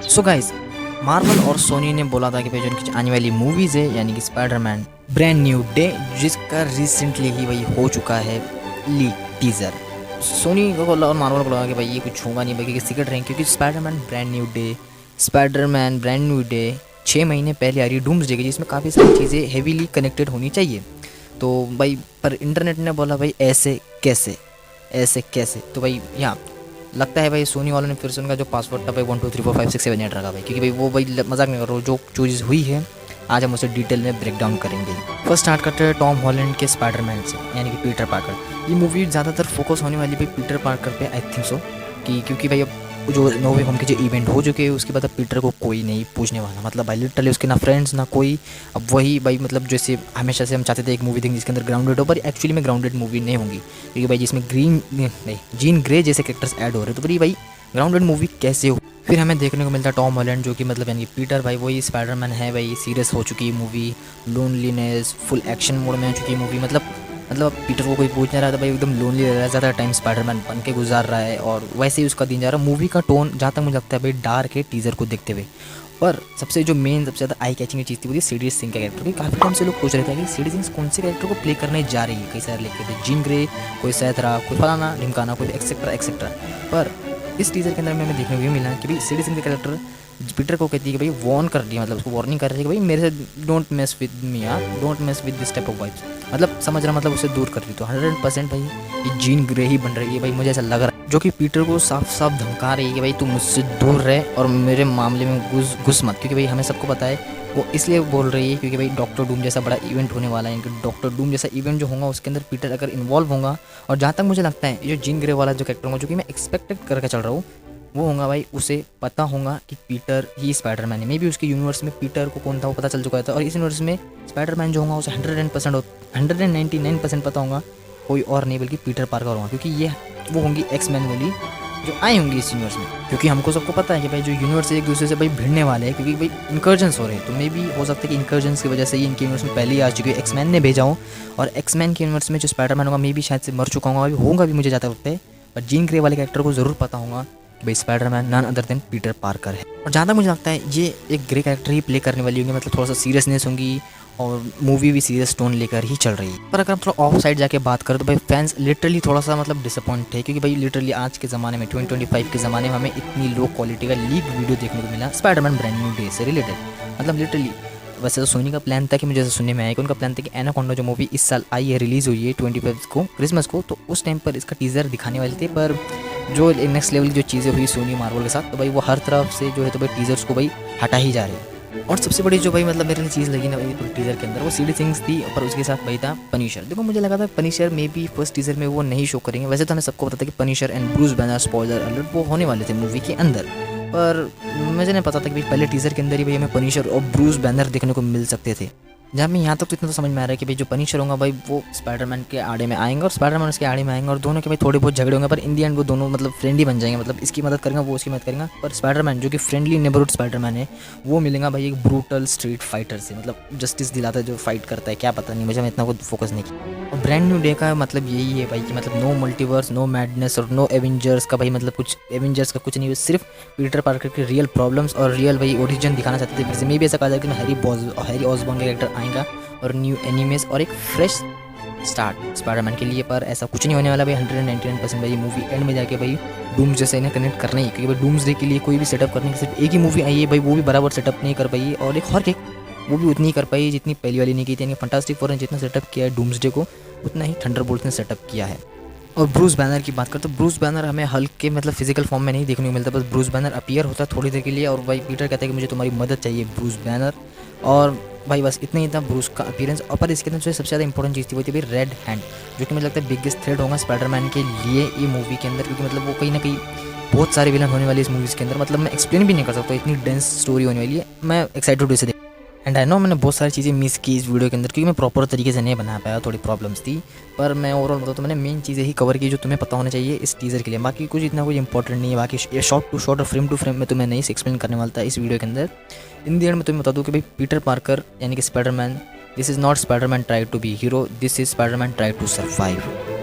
So guys, Marvel और सोनी ने बोला था कि भाई जो इनकी आने वाली मूवीज़ है यानी कि स्पाइडरमैन ब्रांड न्यू डे, जिसका रिसेंटली ही वही हो चुका है लीक टीज़र। सोनी को बोला और मार्वल को लगा कि भाई ये कुछ होगा नहीं, बाकी सीक्रेट रहेंगे, क्योंकि Spiderman brand new day, Spiderman brand new day 6 महीने पहले आ रही डूम्सडे की, जिसमें काफ़ी सारी चीज़ें हेवीली कनेक्टेड होनी चाहिए। तो भाई पर इंटरनेट ने बोला भाई ऐसे कैसे, ऐसे कैसे, तो भाई यहाँ लगता है भाई सोनी वालों ने फिर से उनका जो पासवर्ड था भाई 1 2 3 4 5 6 7 8 रखा भाई, क्योंकि भाई वो भाई मजाक नहीं कर रहा हूँ, जो चीज़ हुई है आज हम उसे डिटेल में ब्रेक डाउन करेंगे। फर्स्ट स्टार्ट करते हैं टॉम हॉलैंड के स्पाइडरमैन से, यानी कि पीटर पार्कर। ये मूवी ज़्यादातर फोकस होने वाली भाई पीटर पार्कर पे, आई थिंक सो, कि क्योंकि भाई अब जो नो वे होम के जो इवेंट हो चुके हैं उसके बाद अब पीटर को कोई नहीं पूछने वाला, मतलब भाई लिटरली उसके ना फ्रेंड्स ना कोई। अब वही भाई मतलब जैसे हमेशा से हम चाहते थे एक मूवी देखें जिसके अंदर ग्राउंडेड हो, पर एक्चुअली में ग्राउंडेड मूवी नहीं होंगी, क्योंकि भाई जिसमें जीन ग्रे जैसे कैरेक्टर्स ऐड हो रहे हैं, तो भाई ग्राउंडेड मूवी कैसे हो। फिर हमें देखने को मिलता है टॉम हॉलैंड, जो कि मतलब यानी पीटर भाई वही स्पाइडरमैन है भाई, सीरियस हो चुकी है movie, loneliness full action mode में आ चुकी है मूवी, मतलब पीटर को कोई पूछ नहीं रहा था भाई, एकदम लोनली रह रहा है, ज़्यादा टाइम स्पाइडरमैन बन के गुजार रहा है, और वैसे ही उसका दिन जा रहा है। मूवी का टोन जहाँ तक मुझे लगता है भाई डार्क है टीज़र को देखते हुए, पर सबसे जो मेन सबसे ज़्यादा आई कैचिंग चीज़ थी वो थी सीडी सिंह का कैरेक्टर, क्योंकि काफ़ी टाइम से लोग पूछ रहे थे कि सीडी सिंह कौन से कैरेक्टर को प्ले करने जा रही है, कई सारे लिखे थे, जीन ग्रे, कोई सैथरा, कोई फलाना ढिमकाना, कोई एक्सेट्रा एक्सेट्रा। पर इस टीज़र के अंदर में हमें देखने को ये मिला कि भाई सीडी सिंह का कैरेक्टर पीटर को कहती है कि भाई वार्न कर रही है, मतलब उसको वार्निंग कर रही है कि भाई मेरे से डोंट मेस विद मी यार, don't mess with this type of vibes, मतलब समझ रहा, मतलब उसे दूर कर रही। तो 100% भाई ये जीन ग्रे ही बन रही है भाई, मुझे ऐसा लग रहा है, जो कि पीटर को साफ साफ धमका रही है कि भाई तू मुझसे दूर रहे और मेरे मामले में घुस मत, क्योंकि भाई हमें सबको पता है वो इसलिए बोल रही है क्योंकि भाई डॉक्टर डूम जैसा बड़ा इवेंट होने वाला है, इनके डॉक्टर डूम जैसा इवेंट जो होगा उसके अंदर पीटर अगर इन्वॉल्व होगा, और जहाँ तक मुझे लगता है ये जो जीन ग्रे वाला जो कैरेक्टर होगा, जो कि मैं एक्सपेक्टेड करके चल रहा हूँ, वो होगा भाई उसे पता होगा कि पीटर ही स्पाइडरमैन है। मे बी उसके यूनिवर्स में पीटर को कौन था वो पता चल चुका था, और इस यूनिवर्स में स्पाइडरमैन जो होगा उसे 199% पता होगा, कोई और नहीं बल्कि पीटर पार्कर होगा, क्योंकि ये वो होंगी एक्स-मैन वाली जो आई होंगी इस यूनिवर्स में, क्योंकि हमको सबको पता है कि भाई जो यूनिवर्स एक दूसरे से भाई भिड़ने वाले हैं, क्योंकि भाई इंकर्जन्स हो रहे हैं, तो मे बी हो सकता है कि इंकर्जन्स की वजह से ये इनके यूनिवर्स में पहले ही आ चुकी है, एक्स-मैन ने भेजा हो, और एक्स-मैन के यूनिवर्स में जो स्पाइडरमैन होगा मे बी शायद से मर चुका होगा भी मुझे ज़्यादा लगता है, पर जीन ग्रे वाले कैरेक्टर को ज़रूर पता होगा भाई Spiderman none other than Peter Parker है। और जहाँ तक मुझे लगता है ये एक ग्रे कैरेक्टर ही प्ले करने वाली होंगी, मतलब थोड़ा सा सीरियसनेस होंगी, और मूवी भी सीरियस टोन लेकर ही चल रही है। पर अगर हम थोड़ा ऑफ साइड जाके बात करें तो भाई फैंस लिटरली थोड़ा सा मतलब डिसअपॉइंट है, क्योंकि भाई लिटरली आज के ज़माने में 2025 के ज़माने में हमें इतनी लो क्वालिटी का लीक वीडियो देखने को मिला स्पाइडरमैन ब्रांड न्यू डे से रिलेटेड, मतलब लिटरली। वैसे तो सोनी का प्लान था कि मुझे ऐसा सुनने में आया कि उनका प्लान था कि एनाकोंडा जो मूवी इस साल आई है, रिलीज़ हुई है 25 को क्रिसमस को, तो उस टाइम पर इसका टीज़र दिखाने वाले थे, पर जो नेक्स्ट लेवल की जो चीज़ें हुई सोनी मार्वल के साथ, तो भाई वो हर तरफ से जो है तो भाई टीज़र्स को भाई हटा ही जा रहे हैं। और सबसे बड़ी जो भाई मतलब मेरे लिए चीज़ लगी ना भाई तो टीज़र के अंदर वो सीडी थिंग्स थी, पर उसके साथ भाई था पनिशर। देखो मुझे लगा था पनिशर में भी फर्स्ट टीज़र में वो नहीं शो करेंगे, वैसे तो हमें सबको पता था कि Punisher and Bruce banner spoiler alert वो होने वाले थे मूवी के अंदर, पर मुझे नहीं पता था कि भाई पहले टीज़र के अंदर ही भाई हमें पनिशर और ब्रूस बैनर देखने को मिल सकते थे। जहाँ में यहाँ तक तो इतना तो समझ में आ रहा है कि भाई जो पनिशर होगा भाई वो स्पाइडरमैन के आड़े में आएंगे और स्पाइडरमैन उसके आड़े में आएंगे, और दोनों के भाई थोड़े बहुत झगड़े होंगे, पर इन दी एंड वो दोनों मतलब फ्रेंडली बन जाएंगे, मतलब इसकी मदद करेंगे वो उसकी मदद करेंगे। पर स्पाइडरमैन जो कि फ्रेंडली नेबरहुड स्पाइडरमैन है वो मिलेगा भाई एक ब्रूटल स्ट्रीट फाइटर से, मतलब जस्टिस दिलाता है जो फाइट करता है, क्या पता नहीं मुझे, मैं इतना कुछ फोकस नहीं किया। और ब्रांड न्यू डे का मतलब यही है भाई कि मतलब नो मल्टीवर्स, नो मैडनेस और नो एवेंजर्स का भाई, मतलब कुछ एवेंजर्स का कुछ नहीं, सिर्फ पीटर पार्कर के रियल प्रॉब्लम्स और रियल भाई ओरिजिन दिखाना चाहते थे। फिर से मे भी ऐसा कहा जाए कि हैरी ऑसबॉर्न का कैरेक्टर आएगा और न्यू एनिमेस और एक फ्रेश स्टार्ट स्पाइडरमैन के लिए, पर ऐसा कुछ नहीं होने वाला भाई। 199% भाई मूवी एंड में जाके भाई डूम्स जैसे इन्हें कनेक्ट करना ही, क्योंकि भाई डूम्स डे के लिए कोई भी सेटअप करने की सिर्फ एक ही मूवी आई है भाई, वो भी बराबर सेटअप नहीं कर पाई, और एक हॉर केक वो भी उतनी ही कर पाई जितनी पहली वाली नहीं की थी, यानी फंटास्टिक फोर ने जितना सेटअप किया है डूम्स डे को उतना ही थंडरबोल्ट ने सेटअप किया है। और ब्रूस बैनर की बात करते तो ब्रूस बैनर हमें हल्क के मतलब फिजिकल फॉर्म में नहीं देखने को मिलता, बस ब्रूस बैनर अपीयर होता है थोड़ी देर के लिए, और भाई पीटर कहता है कि मुझे तुम्हारी मदद चाहिए ब्रूस बैनर, और भाई बस इतना ही था ब्रूस का अपीयरेंस। और पर इसके अंदर जो सबसे ज़्यादा इंपॉर्टेंट चीज़ थी वो थी भाई रेड हैंड, जो कि मुझे लगता है बिगेस्ट थ्रेड होगा स्पाइडरमैन के लिए ये मूवी के अंदर, क्योंकि मतलब वो कहीं ना कहीं बहुत सारे विलन होने वाले इस मूवीज़ के अंदर, मतलब मैं एक्सप्लेन भी नहीं कर सकता, इतनी डेंस स्टोरी होने वाली है। मैं एक्साइटेड हूँ इसे देख, एंड आई नो मैंने बहुत सारी चीज़ें मिस की इस वीडियो के अंदर, क्योंकि मैं प्रॉपर तरीके से नहीं बना पाया, थोड़ी प्रॉब्लम्स थी, पर मैं ओवरऑल बताऊँ तो मैंने मेन चीज़ें ही कवर की जो तुम्हें पता होना चाहिए इस टीज़र के लिए, बाकी कुछ इतना कुछ इंपॉर्टेंट नहीं है। बाकी शॉर्ट टू शॉर्ट और फ्रेम टू फ्रेम में तुम्हें नहीं एक्सप्लेन करने वाला था इस वीडियो के अंदर। इन दी एंड में तुम्हें बता दूँ कि भाई पीटर पार्कर यानी कि Spiderman, this is not Spiderman try to be hero, this is Spiderman try to survive.